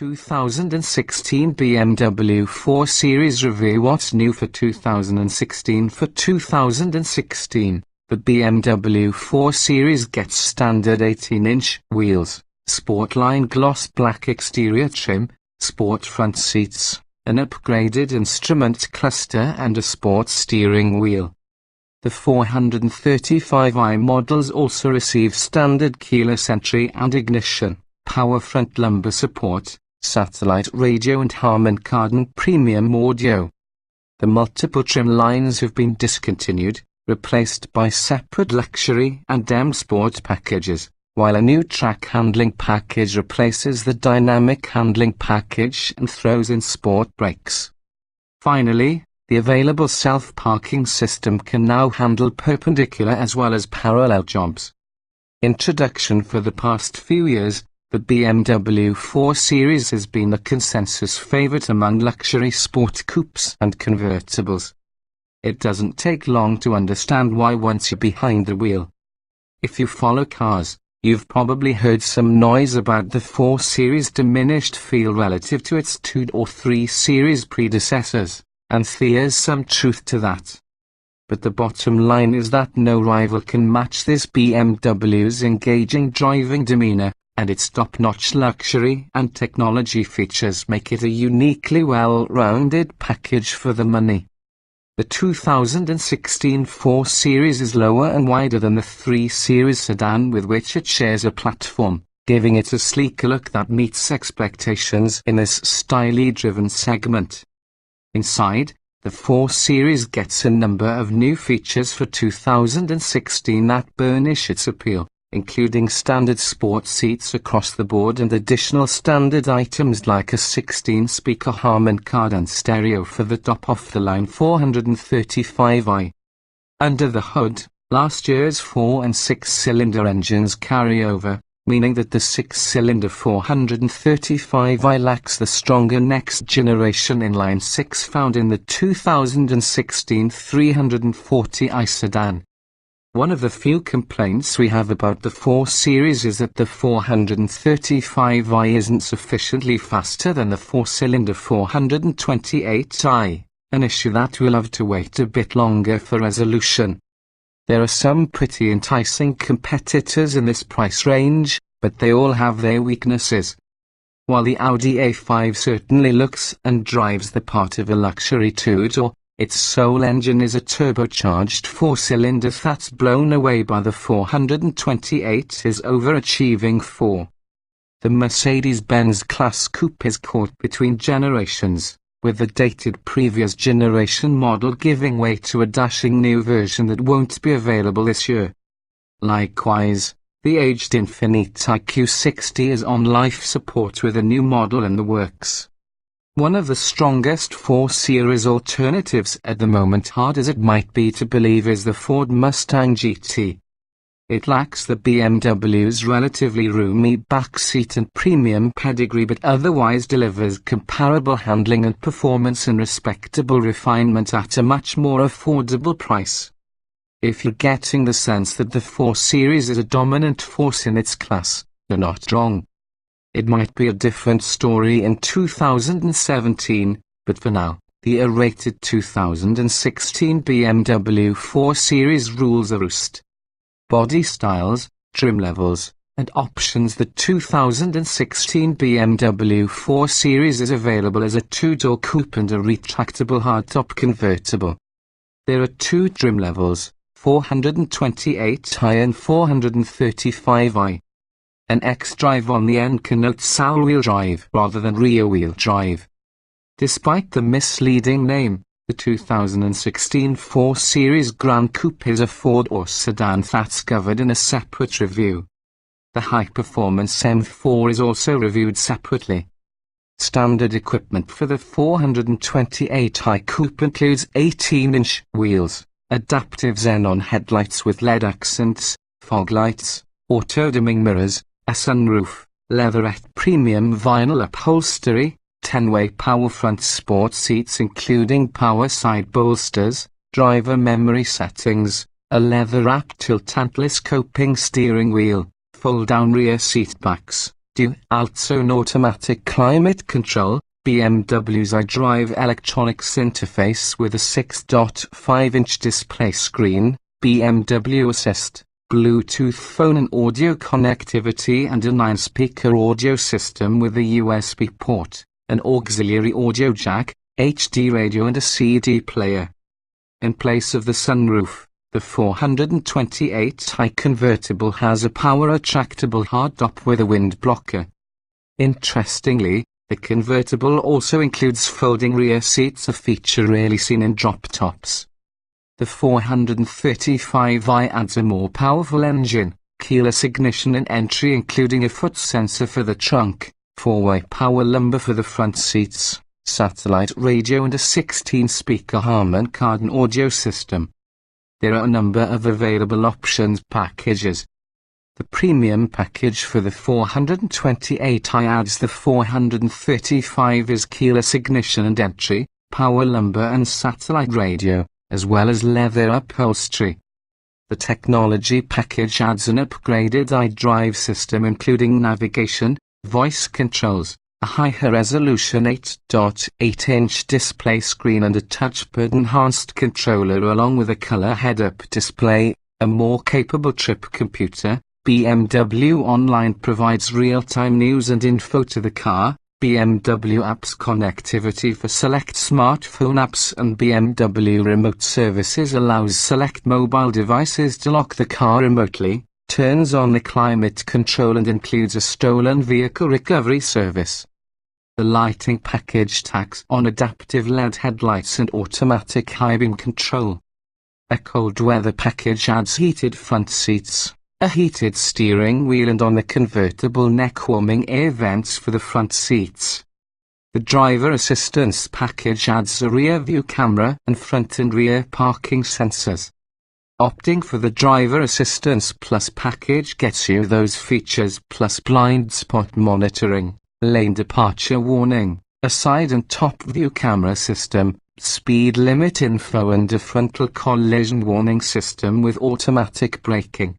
2016 BMW 4 Series review. What's new for 2016? For 2016, the BMW 4 Series gets standard 18-inch wheels, Sportline gloss black exterior trim, sport front seats, an upgraded instrument cluster and a sport steering wheel. The 435i models also receive standard keyless entry and ignition, power front lumbar support, satellite radio and Harman Kardon premium audio. The multiple trim lines have been discontinued, replaced by separate luxury and M Sport packages, while a new track handling package replaces the dynamic handling package and throws in sport brakes. Finally, the available self-parking system can now handle perpendicular as well as parallel jobs. Introduction. For the past few years, the BMW 4 Series has been a consensus favorite among luxury sport coupes and convertibles. It doesn't take long to understand why once you're behind the wheel. If you follow cars, you've probably heard some noise about the 4 Series' diminished feel relative to its 2 or 3 Series predecessors, and there's some truth to that. But the bottom line is that no rival can match this BMW's engaging driving demeanor, and its top-notch luxury and technology features make it a uniquely well-rounded package for the money. The 2016 4 Series is lower and wider than the 3 Series sedan with which it shares a platform, giving it a sleeker look that meets expectations in this styling-driven segment. Inside, the 4 Series gets a number of new features for 2016 that burnish its appeal, including standard sport seats across the board and additional standard items like a 16-speaker Harman Kardon stereo for the top-of-the-line 435i. Under the hood, last year's 4- and 6-cylinder engines carry over, meaning that the 6-cylinder 435i lacks the stronger next-generation inline-6 found in the 2016 340i sedan. One of the few complaints we have about the 4 Series is that the 435i isn't sufficiently faster than the 4-cylinder 428i, an issue that we'll have to wait a bit longer for resolution. There are some pretty enticing competitors in this price range, but they all have their weaknesses. While the Audi A5 certainly looks and drives the part of a luxury two-door, its sole engine is a turbocharged 4-cylinder that's blown away by the 428's overachieving 4. The Mercedes-Benz class coupe is caught between generations, with the dated previous generation model giving way to a dashing new version that won't be available this year. Likewise, the aged Infiniti QX60 is on life support with a new model in the works. One of the strongest 4 Series alternatives at the moment, hard as it might be to believe, is the Ford Mustang GT. It lacks the BMW's relatively roomy backseat and premium pedigree, but otherwise delivers comparable handling and performance and respectable refinement at a much more affordable price. If you're getting the sense that the 4 Series is a dominant force in its class, you're not wrong. It might be a different story in 2017, but for now, the A-rated 2016 BMW 4 Series rules the roost. Body styles, trim levels, and options. The 2016 BMW 4 Series is available as a two-door coupe and a retractable hardtop convertible. There are 2 trim levels, 428i and 435i. An X-Drive on the end connotes all-wheel drive rather than rear-wheel drive. Despite the misleading name, the 2016 4 Series Grand Coupe is a 4-door sedan that's covered in a separate review. The high-performance M4 is also reviewed separately. Standard equipment for the 428i Coupe includes 18-inch wheels, adaptive xenon headlights with LED accents, fog lights, auto-dimming mirrors, a sunroof, leatherette premium vinyl upholstery, 10-way power front sport seats including power side bolsters, driver memory settings, a leather-wrapped tilt-antless coping steering wheel, fold-down rear seat backs, dual-zone automatic climate control, BMW's iDrive electronics interface with a 6.5-inch display screen, BMW Assist, Bluetooth phone and audio connectivity and a 9-speaker audio system with a USB port, an auxiliary audio jack, HD radio and a CD player. In place of the sunroof, the 428i convertible has a power-retractable hardtop with a wind blocker. Interestingly, the convertible also includes folding rear seats, a feature rarely seen in drop-tops. The 435i adds a more powerful engine, keyless ignition and entry including a foot sensor for the trunk, 4-way power lumbar for the front seats, satellite radio and a 16-speaker Harman Kardon audio system. There are a number of available options packages. The premium package for the 428i adds the 435's keyless ignition and entry, power lumbar and satellite radio, as well as leather upholstery. The technology package adds an upgraded iDrive system including navigation, voice controls, a higher resolution 8.8-inch display screen and a touchpad-enhanced controller along with a color head-up display, a more capable trip computer. BMW Online provides real-time news and info to the car, BMW Apps connectivity for select smartphone apps and BMW Remote Services allows select mobile devices to lock the car remotely, turns on the climate control and includes a stolen vehicle recovery service. The lighting package tacks on adaptive LED headlights and automatic high beam control. A cold weather package adds heated front seats, a heated steering wheel and on the convertible neck warming air vents for the front seats. The driver assistance package adds a rear view camera and front and rear parking sensors. Opting for the driver assistance plus package gets you those features plus blind spot monitoring, lane departure warning, a side and top view camera system, speed limit info and a frontal collision warning system with automatic braking.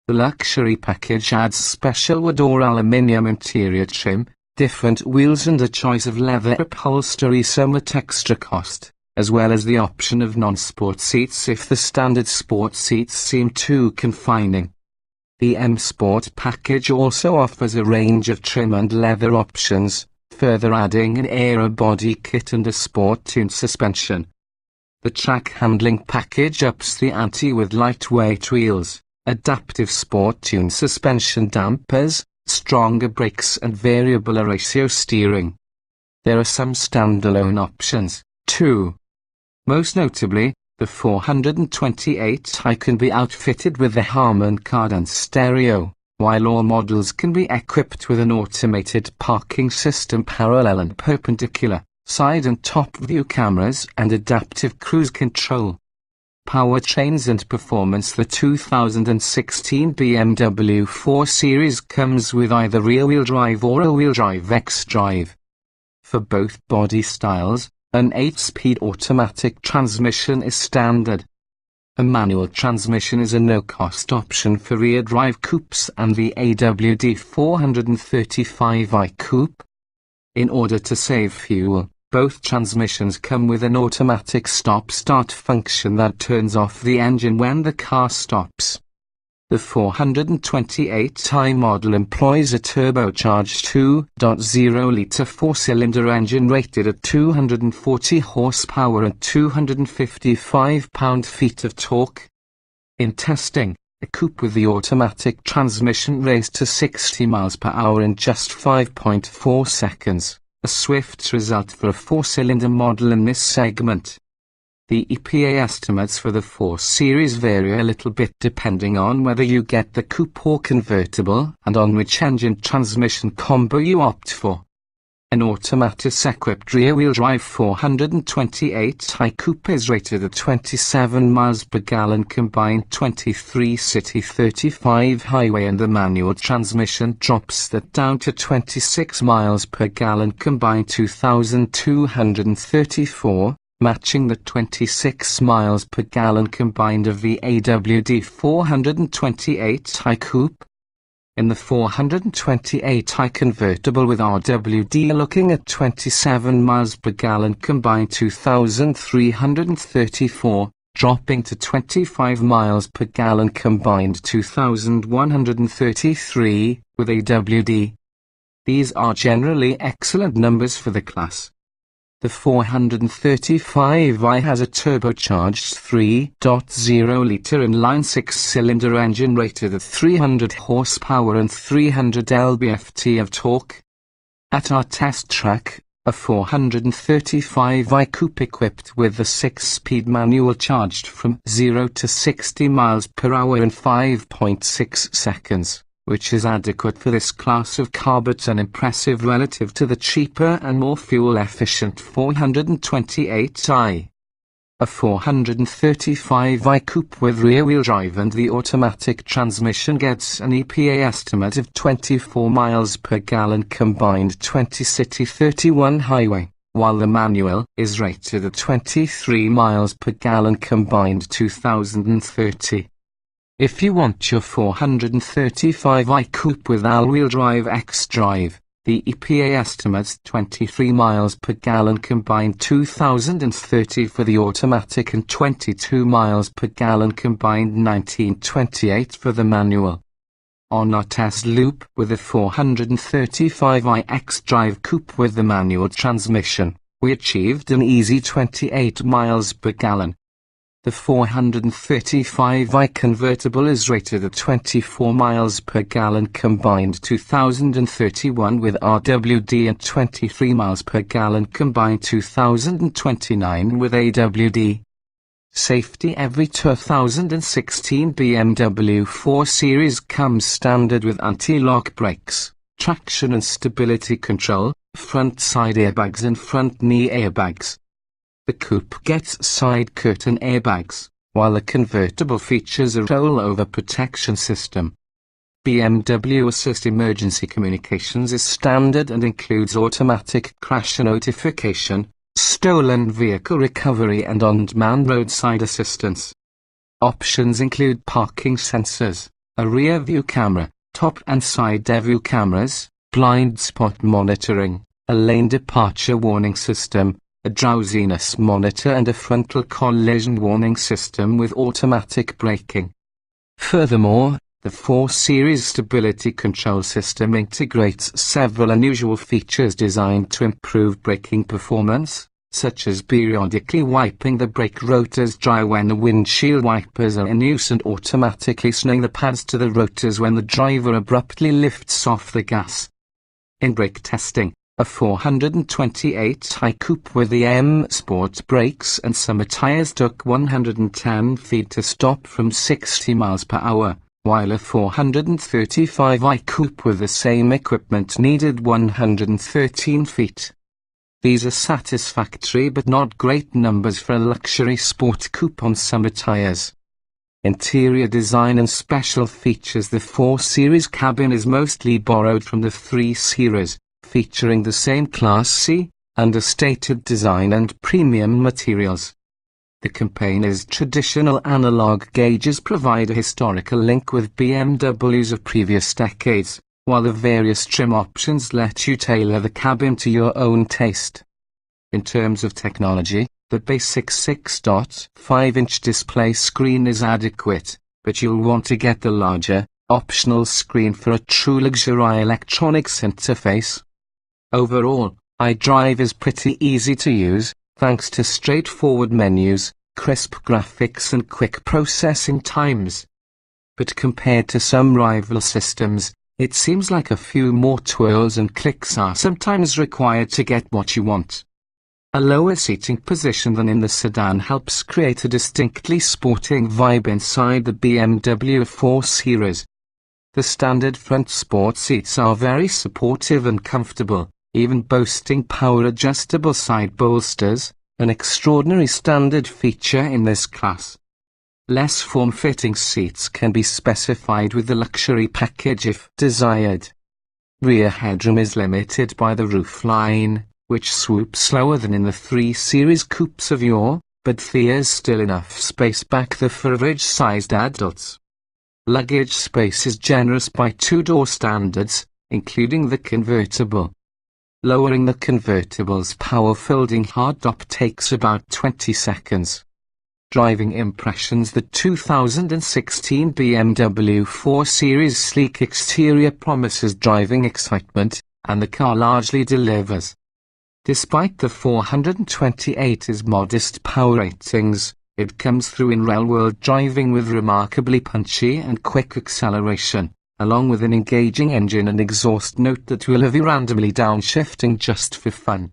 The luxury package adds special wood or aluminium interior trim, different wheels and a choice of leather upholstery some at extra cost, as well as the option of non-sport seats if the standard sport seats seem too confining. The M Sport package also offers a range of trim and leather options, further adding an aero body kit and a sport-tuned suspension. The track handling package ups the ante with lightweight wheels, adaptive sport-tuned suspension dampers, stronger brakes and variable ratio steering. There are some standalone options, too. Most notably, the 428i can be outfitted with the Harman Kardon stereo, while all models can be equipped with an automated parking system parallel and perpendicular, side and top view cameras and adaptive cruise control. Powertrains and performance. The 2016 BMW 4 Series comes with either rear-wheel drive or all-wheel drive xDrive. For both body styles, an 8-speed automatic transmission is standard. A manual transmission is a no-cost option for rear-drive coupes and the AWD 435i coupe. In order to save fuel, both transmissions come with an automatic stop-start function that turns off the engine when the car stops. The 428i model employs a turbocharged 2.0-litre four-cylinder engine rated at 240 horsepower and 255 pound-feet of torque. In testing, a coupe with the automatic transmission raced to 60 miles per hour in just 5.4 seconds. A swift result for a four-cylinder model in this segment. The EPA estimates for the 4 Series vary a little bit depending on whether you get the coupe or convertible and on which engine transmission combo you opt for. An automatic-equipped rear-wheel drive 428i coupe is rated at 27 miles per gallon combined 23 city 35 highway and the manual transmission drops that down to 26 miles per gallon combined 2234, matching the 26 miles per gallon combined of the AWD 428i coupe. In the 428i convertible with RWD looking at 27 miles per gallon combined 2,334, dropping to 25 miles per gallon combined 2,133, with AWD. These are generally excellent numbers for the class. The 435i has a turbocharged 3.0-litre inline six-cylinder engine rated at 300 horsepower and 300 lb-ft of torque. At our test track, a 435i coupe equipped with the 6-speed manual charged from 0 to 60 miles per hour in 5.6 seconds, which is adequate for this class of car but unimpressive relative to the cheaper and more fuel-efficient 428i. A 435i coupe with rear-wheel drive and the automatic transmission gets an EPA estimate of 24 miles per gallon combined 20 city 31 highway, while the manual is rated at 23 miles per gallon combined 2030. If you want your 435i coupe with all-wheel drive X-Drive, the EPA estimates 23 miles per gallon combined 2030 for the automatic and 22 miles per gallon combined 1928 for the manual. On our test loop with the 435i X-Drive coupe with the manual transmission, we achieved an easy 28 miles per gallon. The 435i convertible is rated at 24 miles per gallon combined 2031 with RWD and 23 miles per gallon combined 2029 with AWD. Safety. Every 2016 BMW 4 Series comes standard with anti-lock brakes, traction and stability control, front side airbags and front knee airbags. The coupe gets side curtain airbags, while the convertible features a rollover protection system. BMW Assist emergency communications is standard and includes automatic crash notification, stolen vehicle recovery and on-demand roadside assistance. Options include parking sensors, a rear view camera, top and side view cameras, blind spot monitoring, a lane departure warning system, a drowsiness monitor and a frontal collision warning system with automatic braking. Furthermore, the 4 Series stability control system integrates several unusual features designed to improve braking performance, such as periodically wiping the brake rotors dry when the windshield wipers are in use and automatically snowing the pads to the rotors when the driver abruptly lifts off the gas. In brake testing, a 428i coupe with the M Sport brakes and summer tires took 110 feet to stop from 60 miles per hour, while a 435i coupe with the same equipment needed 113 feet. These are satisfactory but not great numbers for a luxury sport coupe on summer tires. Interior design and special features. The 4 Series cabin is mostly borrowed from the 3 Series, featuring the same classy, understated design and premium materials. The campaign is traditional analog gauges provide a historical link with BMWs of previous decades, while the various trim options let you tailor the cabin to your own taste. In terms of technology, the basic 6.5-inch display screen is adequate, but you'll want to get the larger, optional screen for a true luxury electronics interface. Overall, iDrive is pretty easy to use, thanks to straightforward menus, crisp graphics and quick processing times. But compared to some rival systems, it seems like a few more twirls and clicks are sometimes required to get what you want. A lower seating position than in the sedan helps create a distinctly sporting vibe inside the BMW 4 Series. The standard front sport seats are very supportive and comfortable, even boasting power-adjustable side bolsters, an extraordinary standard feature in this class. Less form-fitting seats can be specified with the luxury package if desired. Rear headroom is limited by the roofline, which swoops lower than in the 3 Series coupes of yore, but there's still enough space back there for average-sized adults. Luggage space is generous by two-door standards, including the convertible. Lowering the convertible's power-folding hardtop takes about 20 seconds. Driving impressions. The 2016 BMW 4 Series sleek exterior promises driving excitement, and the car largely delivers. Despite the 428's modest power ratings, it comes through in real-world driving with remarkably punchy and quick acceleration, along with an engaging engine and exhaust note that will have you randomly downshifting just for fun.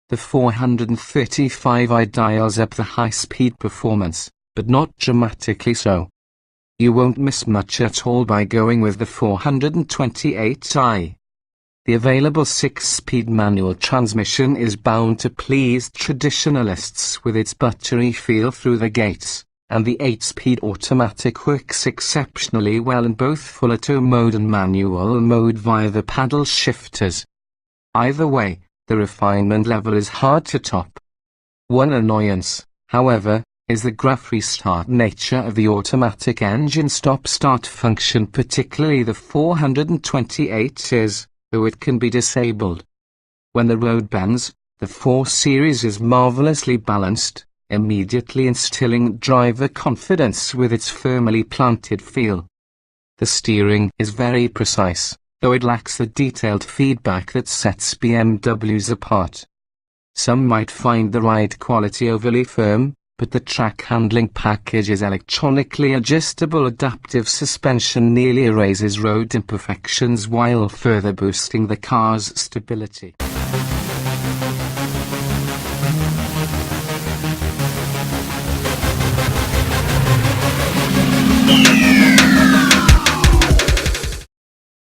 The 435i dials up the high-speed performance, but not dramatically so. You won't miss much at all by going with the 428i. The available 6-speed manual transmission is bound to please traditionalists with its buttery feel through the gates, and the 8-speed automatic works exceptionally well in both full auto mode and manual mode via the paddle shifters. Either way, the refinement level is hard to top. One annoyance, however, is the gruff restart nature of the automatic engine stop-start function, particularly the 428's, though it can be disabled. When the road bends, the 4 Series is marvelously balanced, immediately instilling driver confidence with its firmly planted feel. The steering is very precise, though it lacks the detailed feedback that sets BMWs apart. Some might find the ride quality overly firm, but the track handling package's electronically adjustable adaptive suspension nearly erases road imperfections while further boosting the car's stability.